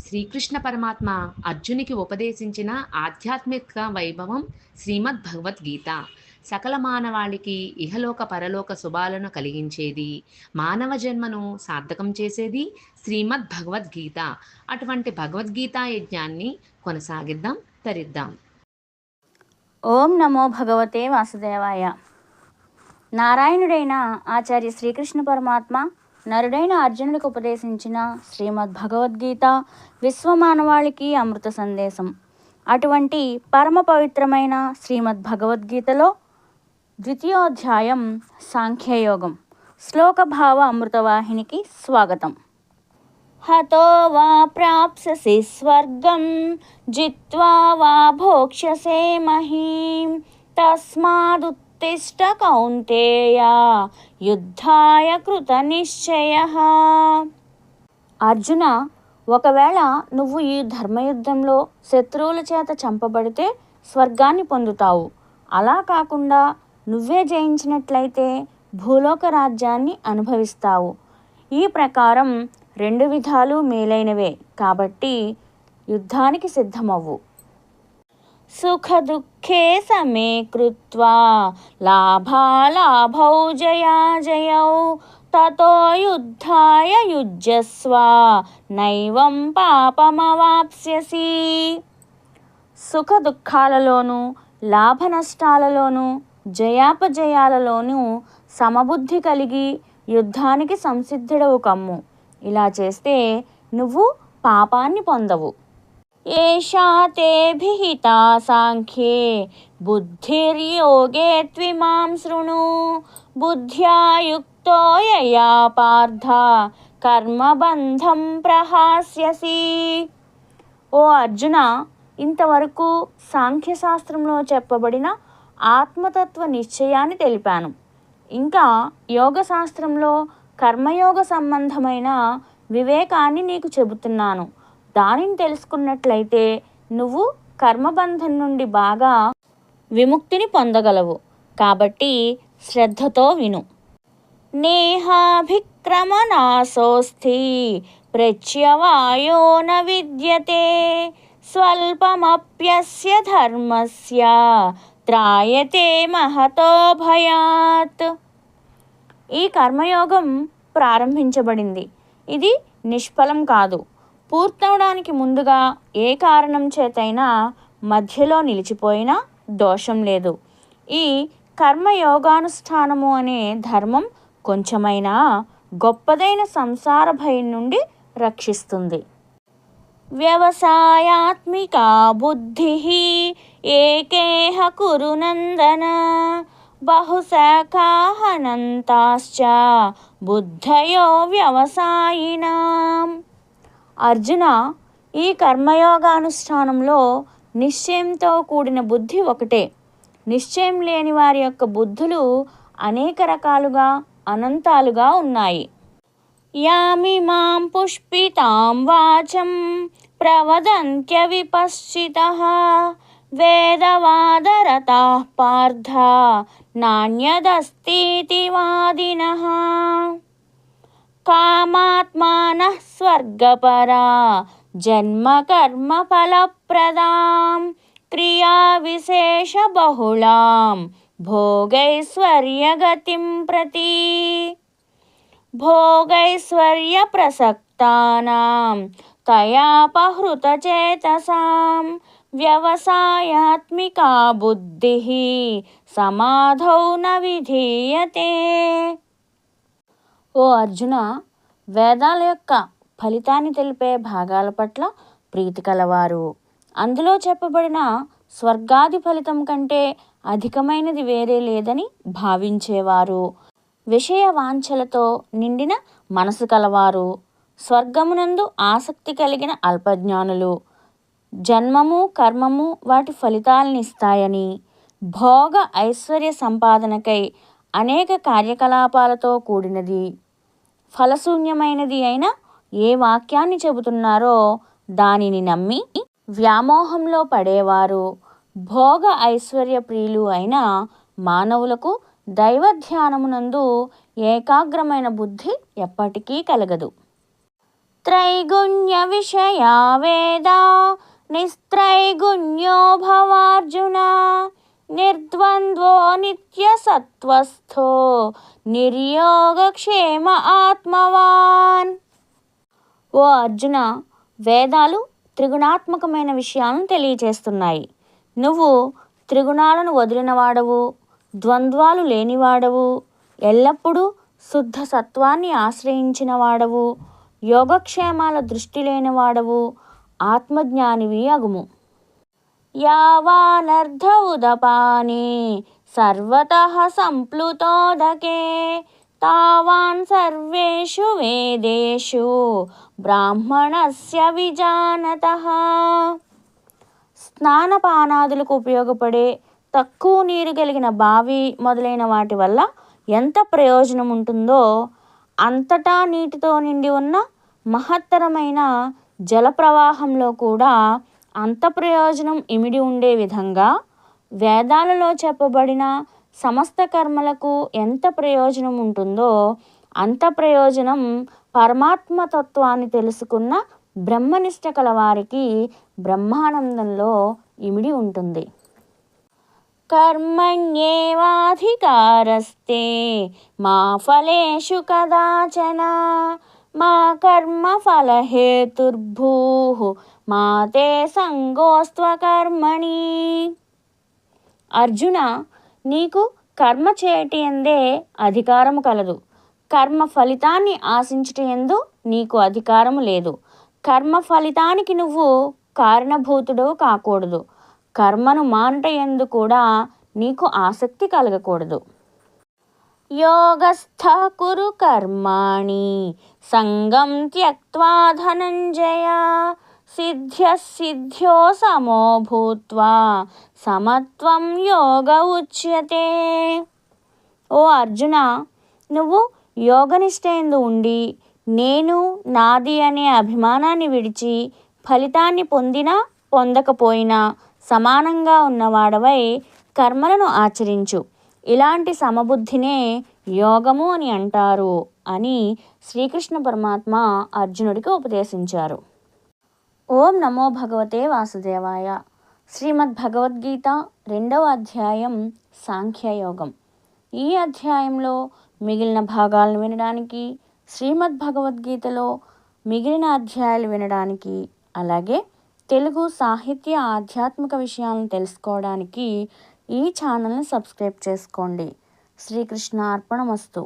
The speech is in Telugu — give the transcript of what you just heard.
శ్రీకృష్ణ పరమాత్మ అర్జునికి ఉపదేశించిన ఆధ్యాత్మిక వైభవం శ్రీమద్ భగవద్గీత. సకల మానవాళికి ఇహలోక పరలోక శుభాలను కలిగించేది, మానవ జన్మను సార్థకం చేసేది శ్రీమద్ భగవద్గీత. అటువంటి భగవద్గీతా యజ్ఞాన్ని కొనసాగిద్దాం, తరిద్దాం. ఓం నమో భగవతే వాసుదేవాయ. నారాయణుడైన ఆచార్య శ్రీకృష్ణ పరమాత్మ నరుడైన అర్జునుడికి ఉపదేశించిన శ్రీమద్ భగవద్గీత విశ్వమానవాళికి అమృత సందేశం. అటువంటి పరమ పవిత్రమైన శ్రీమద్ భగవద్గీతలో ద్వితీయోధ్యాయం సాంఖ్యయోగం. శ్లోకభావ అమృతవాహినికి స్వాగతం. హతో వా ప్రాప్స్యసి స్వర్గం జిత్వా వా భోక్ష్యసే మహీం తస్మాదుత్తిష్ట కౌంతేయ యుద్ధాయ కృత నిశ్చయః. అర్జున, ఒకవేళ నువ్వు ఈ ధర్మయుద్ధంలో శత్రువుల చేత చంపబడితే స్వర్గాన్ని పొందుతావు. అలా కాకుండా నువ్వే జయించినట్లయితే భూలోక రాజ్యాన్ని అనుభవిస్తావు. ఈ ప్రకారం రెండు విధాలు మేలైనవే కాబట్టి యుద్ధానికి సిద్ధమవ్వు. సుఖ దుఃఖే సమే కృత్వా లాభాలాభౌ జయాజయౌ తతో యుద్ధాయ యుజ్యస్వ నైవం పాపమవాప్స్యసి. సుఖ దుఃఖాలలోనూ లాభ నష్టాలలోనూ జయాపజయాలలోనూ సమబుద్ధి కలిగి యుద్ధానికి సంసిద్ధుడవు కమ్ము. ఇలా చేస్తే నువ్వు పాపాన్ని పొందవు. ఏషా తే భిహితా సాంఖ్యే బుద్ధిర్యోగే త్విమాం శృణు బుద్ధ్యా యుక్తో యయా పార్థ కర్మబంధం ప్రహాస్యసి. ఓ అర్జున, ఇంతవరకు సాంఖ్యశాస్త్రంలో చెప్పబడిన ఆత్మతత్వ నిశ్చయాన్ని తెలిపాను. ఇంకా యోగశాస్త్రంలో కర్మయోగ సంబంధమైన వివేకాన్ని నీకు చెబుతున్నాను. దానిని తెలుసుకున్నట్లయితే నువ్వు కర్మబంధం నుండి బాగా విముక్తిని పొందగలవు. కాబట్టి శ్రద్ధతో విను. నేహాభిక్రమనాశోస్థి ప్రత్యవాయో న విద్యతే స్వల్పమప్యస్య ధర్మస్య త్రాయతే మహతో భయాత్. ఈ కర్మయోగం ప్రారంభించబడింది. ఇది నిష్ఫలం కాదు. పూర్తవడానికి ముందుగా ఏ కారణం చేతైనా మధ్యలో నిలిచిపోయినా దోషం లేదు. ఈ కర్మయోగానుష్ఠానము అనే ధర్మం కొంచెమైనా గొప్పదైన సంసార భయం నుండి రక్షిస్తుంది. వ్యవసాయాత్మికా బుద్ధి ఏకేహ కురు నందన బహుశాఖాహనంతాశ్చ బుద్ధయో వ్యవసాయినాం. అర్జున, ఈ కర్మయోగానుష్ఠానంలో నిశ్చయంతో కూడిన బుద్ధి ఒకటే. నిశ్చయం లేని వారి యొక్క బుద్ధులు అనేక రకాలుగా అనంతాలుగా ఉన్నాయి. యామిమాం పుష్పితాం వాచం ప్రవదంత్య విపశ్చితః వేదవాదరతాః పార్థ నాణ్యదస్తితి వాదినః. కామాత్మానః స్వర్గపరా జన్మ కర్మ ఫలప్రదాం క్రియా విశేష బహుళాం భోగైశ్వర్యగతిం ప్రతి భోగైశ్వర్య ప్రసక్తానాం తయాపహృత చేతసాం వ్యవసాయాత్మికా బుద్ధి సమాధౌ న విధీయతే. ఓ అర్జున, వేదాల యొక్క ఫలితాన్ని తెలిపే భాగాల పట్ల ప్రీతి కలవారు, అందులో చెప్పబడిన స్వర్గాది ఫలితం కంటే అధికమైనది వేరే లేదని భావించేవారు, విషయ వాంఛలతో నిండిన మనసు కలవారు, స్వర్గమునందు ఆసక్తి కలిగిన అల్పజ్ఞానులు, జన్మము కర్మము వాటి ఫలితాలను ఇస్తాయని, భోగ ఐశ్వర్య సంపాదనకై అనేక కార్యకలాపాలతో కూడినది, ఫలశూన్యమైనది అయిన ఏ వాక్యాన్ని చెబుతున్నారో దానిని నమ్మి వ్యామోహంలో పడేవారు, భోగ ఐశ్వర్య ప్రియులు అయిన మానవులకు దైవ ధ్యానమునందు ఏకాగ్రమైన బుద్ధి ఎప్పటికీ కలగదు. త్రైగుణ్య విషయా వేదా నిస్త్రైగుణ్యో భవార్జున నిర్ద్వంద్వో నిత్యసత్వస్థో నిర్యోగక్షేమ ఆత్మవాన్. ఓ అర్జున, వేదాలు త్రిగుణాత్మకమైన విషయాలను తెలియచేస్తున్నాయి. నువ్వు త్రిగుణాలను వదిలినవాడవు, ద్వంద్వాలు లేనివాడవు, ఎల్లప్పుడూ శుద్ధ సత్వాన్ని ఆశ్రయించిన వాడవు, యోగక్షేమాల దృష్టి లేనివాడవు, ఆత్మజ్ఞానివి అగుము. యావానర్ధ ఉదపానే సర్వతః సంప్లుతోదకే తావాన్ సర్వేషు వేదేషు బ్రాహ్మణస్య విజానతః. స్నానపానాదులకు ఉపయోగపడే తక్కువ నీరు కలిగిన బావి మొదలైన వాటి వల్ల ఎంత ప్రయోజనం ఉంటుందో, అంతటా నీటితో నిండి ఉన్న మహత్తరమైన జలప్రవాహంలో కూడా అంత ప్రయోజనం ఇమిడి ఉండే విధంగా వేదాలలో చెప్పబడిన సమస్త కర్మలకు ఎంత ప్రయోజనం ఉంటుందో, అంత ప్రయోజనం పరమాత్మతత్వాన్ని తెలుసుకున్న బ్రహ్మనిష్ట కలవారికి బ్రహ్మానందంలో ఇమిడి ఉంటుంది. కర్మణ్యేవాధికారస్తే మా ఫలేషు కదాచన మా కర్మ ఫలహేతుర్భూః మా తే సంగోస్త్వకర్మణి. అర్జున, నీకు కర్మ చేయటి యందే అధికారము కలదు. కర్మ ఫలితాన్ని ఆశించుట యందు నీకు అధికారము లేదు. కర్మ ఫలితానికి నువ్వు కారణభూతుడు కాకూడదు. కర్మను మానుట యందు కూడా నీకు ఆసక్తి కలగకూడదు. యోగస్థః కురు కర్మాణి సంగం త్యక్త్వా ధనంజయ సిద్ధ్యో సమో భూత్వా సమత్వం యోగ ఉచ్యతే. ఓ అర్జున, నువ్వు యోగనిష్టయందు ఉండి నేను నాది అనే అభిమానాన్ని విడిచి ఫలితాన్ని పొందినా పొందకపోయినా సమానంగా ఉన్నవాడవై కర్మలను ఆచరించు. ఇలాంటి సమబుద్ధినే యోగము అని అంటారు అని శ్రీకృష్ణ పరమాత్మ అర్జునుడికి ఉపదేశించారు. ఓం నమో భగవతే వాసుదేవాయ. శ్రీమద్ భగవద్గీత 2వ అధ్యాయం సాంఖ్యయోగం. ఈ అధ్యాయంలో మిగిలిన భాగాలను వినడానికి, శ్రీమద్ భగవద్గీతలో మిగిలిన అధ్యాయాలు వినడానికి, అలాగే తెలుగు సాహిత్య ఆధ్యాత్మిక విషయాలను తెలుసుకోవడానికి ఈ ఛానల్ని సబ్స్క్రైబ్ చేసుకోండి. శ్రీకృష్ణ అర్పణమస్తు.